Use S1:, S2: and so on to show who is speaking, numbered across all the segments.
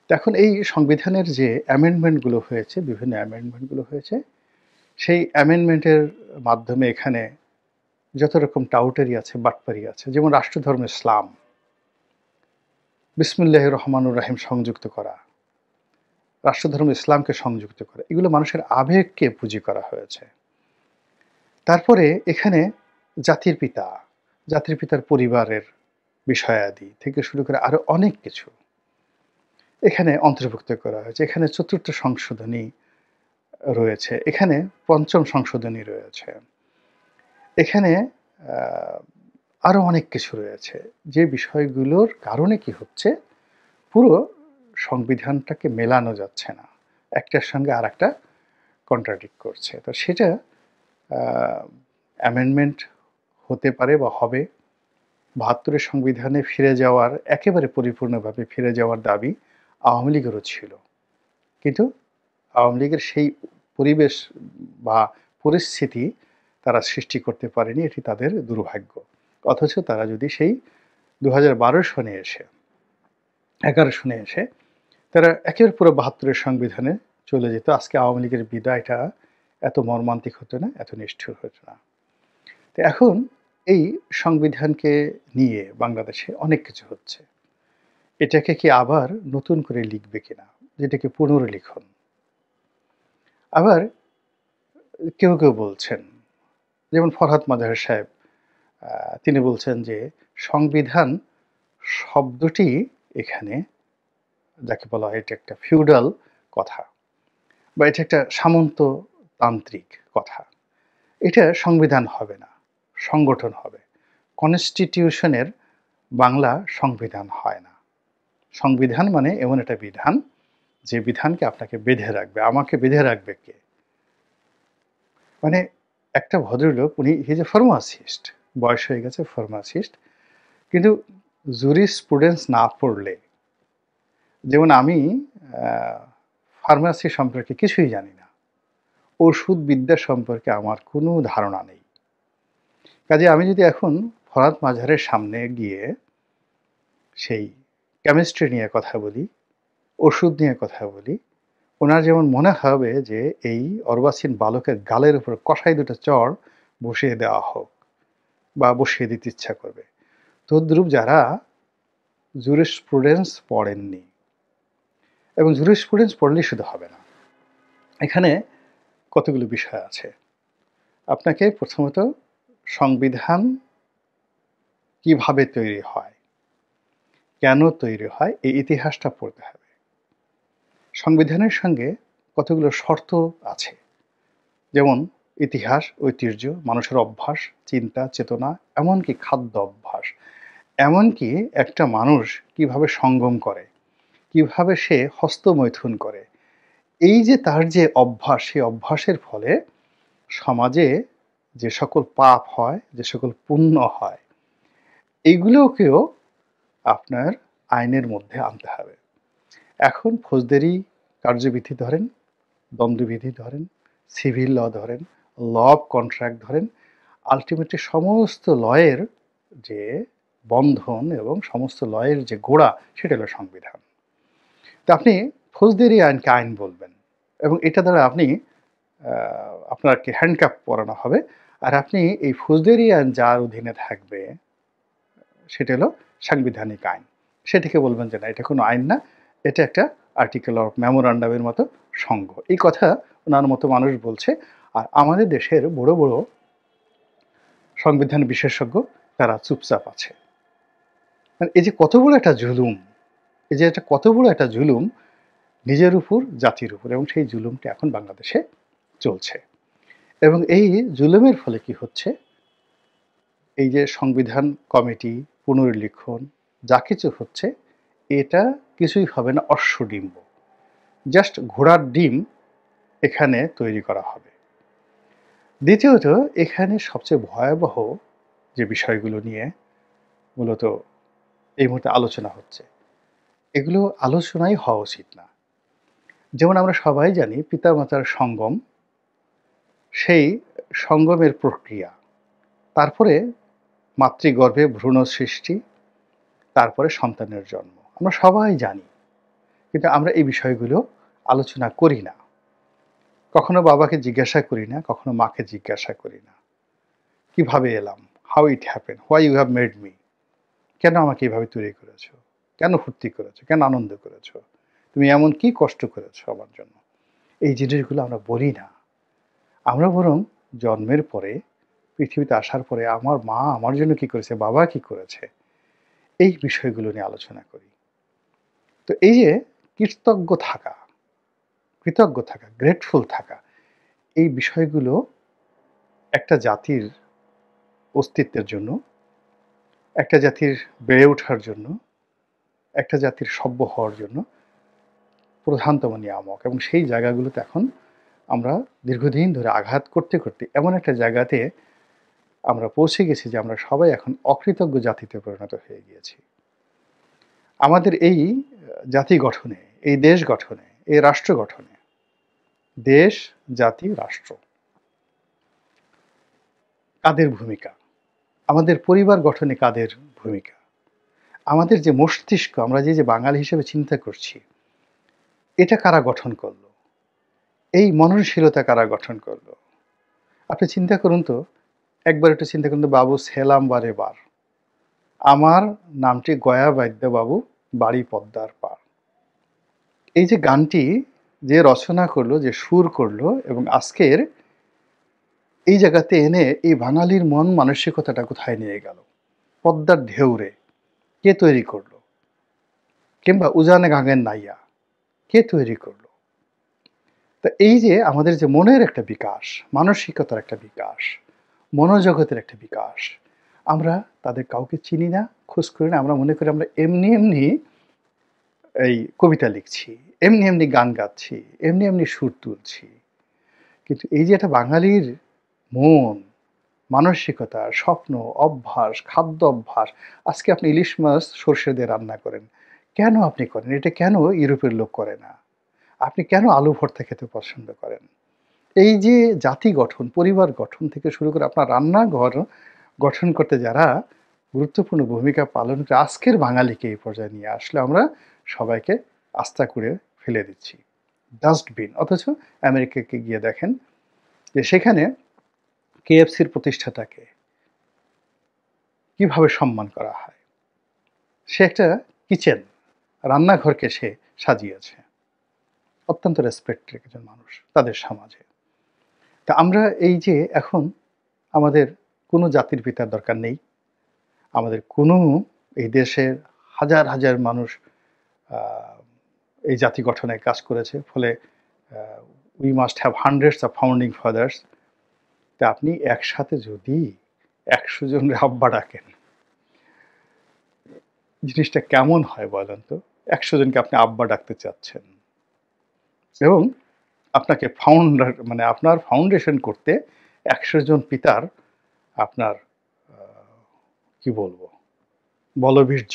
S1: তো এখন এই সংবিধানের যে অ্যামেন্ডমেন্টগুলো হয়েছে, বিভিন্ন অ্যামেন্ডমেন্টগুলো হয়েছে, সেই অ্যামেন্ডমেন্টের মাধ্যমে এখানে যত রকম টাউটারি আছে, বাটপারি আছে, যেমন রাষ্ট্রধর্ম ইসলাম, বিসমিল্লাহির রহমানুর রাহিম সংযুক্ত করা, রাষ্ট্রধর্ম ইসলামকে সংযুক্ত করা, এগুলো মানুষের আবেগকে পুঁজি করা হয়েছে। তারপরে এখানে জাতির পিতা, জাতির পিতার পরিবারের বিষয়াদি থেকে শুরু করে আরো অনেক কিছু এখানে অন্তর্ভুক্ত করা হয়েছে। এখানে চতুর্থ সংশোধনী রয়েছে, এখানে পঞ্চম সংশোধনী রয়েছে, এখানে আরো অনেক কিছু রয়েছে, যে বিষয়গুলোর কারণে কি হচ্ছে, পুরো সংবিধানটাকে মেলানো যাচ্ছে না, একটার সঙ্গে আর একটা কন্ট্রাডিক্ট করছে। তো সেটা অ্যামেন্ডমেন্ট হতে পারে বা হবে। ৭২-এর সংবিধানে ফিরে যাওয়ার, একেবারে পরিপূর্ণভাবে ফিরে যাওয়ার দাবি আওয়ামী লীগেরও ছিল, কিন্তু আওয়ামী লীগের সেই পরিবেশ বা পরিস্থিতি তারা সৃষ্টি করতে পারেনি, এটি তাদের দুর্ভাগ্য। অথচ তারা যদি সেই ২০১২ সনে এসে, ১১ সনে এসে তারা একেবারে পুরো ৭২-এর সংবিধানে চলে যেত, আজকে আওয়ামী লীগের বিদায়টা এত মর্মান্তিক হতো না, এত নিষ্ঠুর হতো না। তো এখন এই সংবিধানকে নিয়ে বাংলাদেশে অনেক কিছু হচ্ছে। এটাকে কি আবার নতুন করে লিখবে কিনা, যেটাকে পুনর্লিখন। আবার কেউ কেউ বলছেন, যেমন ফরহাদ মাজাহার সাহেব, তিনি বলছেন যে সংবিধান শব্দটি এখানে, যাকে বলা হয়, এটা একটা ফিউডাল কথা বা এটা একটা সামন্ততান্ত্রিক কথা। এটা সংবিধান হবে না, সংগঠন হবে। কনস্টিটিউশনের বাংলা সংবিধান হয় না। সংবিধান মানে এমন একটা বিধান, যে বিধানকে আপনাকে বেঁধে রাখবে। আমাকে বেঁধে রাখবে কে? মানে একটা ভদ্রলোক, উনি হিজ এ ফার্মাসিস্ট, বয়স হয়ে গেছে, ফার্মাসিস্ট, কিন্তু জুরিসপ্রুডেন্স না পড়লে, যেমন আমি ফার্মাসি সম্পর্কে কিছুই জানি না, ওষুধ বিদ্যা সম্পর্কে আমার কোনো ধারণা নেই। কাজে আমি যদি এখন ফরহাদ মাজাহারের সামনে গিয়ে সেই কেমিস্ট্রি নিয়ে কথা বলি, ওষুধ নিয়ে কথা বলি, ওনার যেমন মনে হবে যে এই অর্বাচীন বালকের গালের উপর কষাই দুটো চড় বসিয়ে দেওয়া হোক, বা বসিয়ে দিতে ইচ্ছা করবে। তদ্রূপ যারা জুরিসপ্রুডেন্স পড়েননি, এবং জুরিসপ্রুডেন্স পড়লেই শুধু হবে না, এখানে কতগুলো বিষয় আছে। আপনাকে প্রথমত সংবিধান কিভাবে তৈরি হয়, কেন তৈরি হয়, এই ইতিহাসটা পড়তে হবে। সংবিধানের সঙ্গে কতগুলো শর্ত আছে, যেমন ইতিহাস, ঐতিহ্য, মানুষের অভ্যাস, চিন্তা চেতনা, এমনকি খাদ্য অভ্যাস, এমনকি একটা মানুষ কিভাবে সঙ্গম করে, কিভাবে সে হস্তমৈথুন করে, এই যে তার যে অভ্যাস, সেই অভ্যাসের ফলে সমাজে যে সকল পাপ হয়, যে সকল পুণ্য হয়, এইগুলোকেও আপনার আইনের মধ্যে আনতে হবে। এখন ফৌজদারি কার্যবিধি ধরেন, দণ্ডবিধি ধরেন, সিভিল ল ধরেন, ল অফ কন্ট্রাক্ট ধরেন, আলটিমেটলি সমস্ত লয়ের যে বন্ধন এবং সমস্ত লয়ের যে গোড়া, সেটা হলো সংবিধান। তো আপনি ফৌজদারি আইনকে আইন বলবেন, এবং এটা দ্বারা আপনি আপনাকে হ্যান্ডকাপ পরানো হবে, আর আপনি এই ফৌজদারি আইন যার অধীনে থাকবে, সেটা হলো সাংবিধানিক আইন। সেটিকে বলবেন যে না, এটা কোনো আইন না, এটা একটা আর্টিকেল অফ মেমোরান্ডামের মতো সংঘ। এই কথা ওনার মতো মানুষ বলছে। আর আমাদের দেশের বড় বড় সংবিধান বিশেষজ্ঞ তারা চুপচাপ আছে। মানে এই যে কত বড় একটা জুলুম, এই যে এটা কত বড় একটা জুলুম নিজের উপর, জাতির উপর, এবং সেই জুলুমটা এখন বাংলাদেশে চলছে। এবং এই জুলুমের ফলে কি হচ্ছে, এই যে সংবিধান কমিটি, পুনর্লিখন, যা কিছু হচ্ছে, এটা কিছুই হবে না অশ্বডিম্ব, জাস্ট ঘোড়ার ডিম এখানে তৈরি করা হবে। দ্বিতীয়ত, এখানে সবচেয়ে ভয়াবহ যে বিষয়গুলো নিয়ে মূলত এই মুহূর্তে আলোচনা হচ্ছে, এগুলো আলোচনাই হওয়া উচিত না। যেমন আমরা সবাই জানি পিতামাতার সঙ্গম, সেই সঙ্গমের প্রক্রিয়া, তারপরে মাতৃগর্ভে ভ্রূণ সৃষ্টি, তারপরে সন্তানের জন্ম, আমরা সবাই জানি। কিন্তু আমরা এই বিষয়গুলো আলোচনা করি না। কখনো বাবাকে জিজ্ঞাসা করি না, কখনো মাকে জিজ্ঞাসা করি না। কিভাবে এলাম? How it happen? Why you have made me? কেন আমাকে এভাবে তৈরি করেছো? কেন ফুর্তি করেছো? কেন আনন্দ করেছো? তুমি এমন কি কষ্ট করেছো আমার জন্য? এই জিনিসগুলো আমরা বলি না। আমরা বরং জন্মের পরে, পৃথিবীতে আসার পরে আমার মা আমার জন্য কি করেছে, বাবা কি করেছে, এই বিষয়গুলো নিয়ে আলোচনা করি। তো এই যে কৃতজ্ঞ থাকা, গ্রেটফুল থাকা, এই বিষয়গুলো একটা জাতির অস্তিত্বের জন্য, একটা জাতির বেড়ে ওঠার জন্য, একটা জাতির সভ্য হওয়ার জন্য প্রধানতম নিয়ামক। এবং সেই জায়গাগুলোতে এখন আমরা দীর্ঘদিন ধরে আঘাত করতে করতে এমন একটা জায়গাতে আমরা পৌঁছে গেছি যে আমরা সবাই এখন অকৃতজ্ঞ জাতিতে পরিণত হয়ে গিয়েছি। আমাদের এই জাতি গঠনে, এই দেশ গঠনে, এই রাষ্ট্র গঠনে, দেশ, জাতি, রাষ্ট্র, কাদের ভূমিকা? আমাদের পরিবার গঠনে কাদের ভূমিকা? আমাদের যে মস্তিষ্ক, আমরা যে বাঙালি হিসেবে চিন্তা করছি, এটা কারা গঠন করলো? এই মননশীলতা কারা গঠন করলো? আপনি চিন্তা করুন তো, একবার একটু চিন্তা করুন তো, বাবু সেলাম বারে বার, আমার নামটি গয়া বাদ্য বাবু, বাড়ি পদ্মার পার। এই যে গানটি যে রচনা করলো, যে সুর করলো, এবং আজকের এই জায়গাতে এনে এই বাঙালির মন মানসিকতাটা কোথায় নিয়ে গেল? পদ্মার ঢেউরে কে তৈরি করলো? কিংবা উজানে গাঙের নাইয়া কে তৈরি করলো? তা এই যে আমাদের যে মনের একটা বিকাশ, মানসিকতার একটা বিকাশ, মনোজগতের একটা বিকাশ, আমরা তাদের কাউকে চিনি না, খোঁজ করি না। আমরা মনে করি আমরা এমনি এমনি এই কবিতা লিখছি, এমনি এমনি গান গাচ্ছি, এমনি এমনি সুর তুলছি। কিন্তু এই যে একটা বাঙালির মন, মানসিকতা, স্বপ্ন, অভ্যাস, খাদ্য অভ্যাস, আজকে আপনি ইলিশ মাছ সর্ষে দিয়ে রান্না করেন, কেন আপনি করেন? এটা কেন ইউরোপের লোক করে না? আপনি কেন আলু ভর্তা খেতে পছন্দ করেন? এই যে জাতি গঠন, পরিবার গঠন থেকে শুরু করে আপনার রান্নাঘর গঠন করতে যারা গুরুত্বপূর্ণ ভূমিকা পালন করে আজকের বাঙালিকে এই পর্যায়ে নিয়ে আসলে আমরা সবাইকে আস্থা করে ফেলে দিচ্ছি ডাস্টবিন। অথচ আমেরিকাকে গিয়ে দেখেন যে সেখানে কেএফসির প্রতিষ্ঠাতাকে কিভাবে সম্মান করা হয়। সে একটা কিচেন, রান্নাঘরকে সে সাজিয়েছে। অত্যন্ত রেসপেক্টের একজন মানুষ তাদের সমাজে। তা আমরা এই যে এখন আমাদের কোনো জাতির পিতার দরকার নেই, আমাদের কোনো এই দেশের হাজার হাজার মানুষ এই জাতি গঠনে কাজ করেছে, ফলে we must have hundreds of founding father's. তা আপনি একসাথে যদি ১০০ জনের আব্বা ডাকেন, জিনিসটা কেমন হয় বলেন তো? ১০০ জনকে আপনি আব্বা ডাকতে চাচ্ছেন এবং আপনাকে ফাউন্ডার মানে আপনার ফাউন্ডেশন করতে ১০০ জন পিতার আপনার কি বলবো বলবীর্য,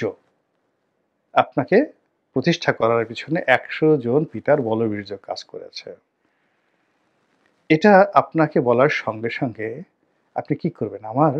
S1: আপনাকে প্রতিষ্ঠা করার পিছনে ১০০ জন পিতার বলবীর্য কাজ করেছে। এটা আপনাকে বলার সঙ্গে সঙ্গে আপনি কি করবেন? আমার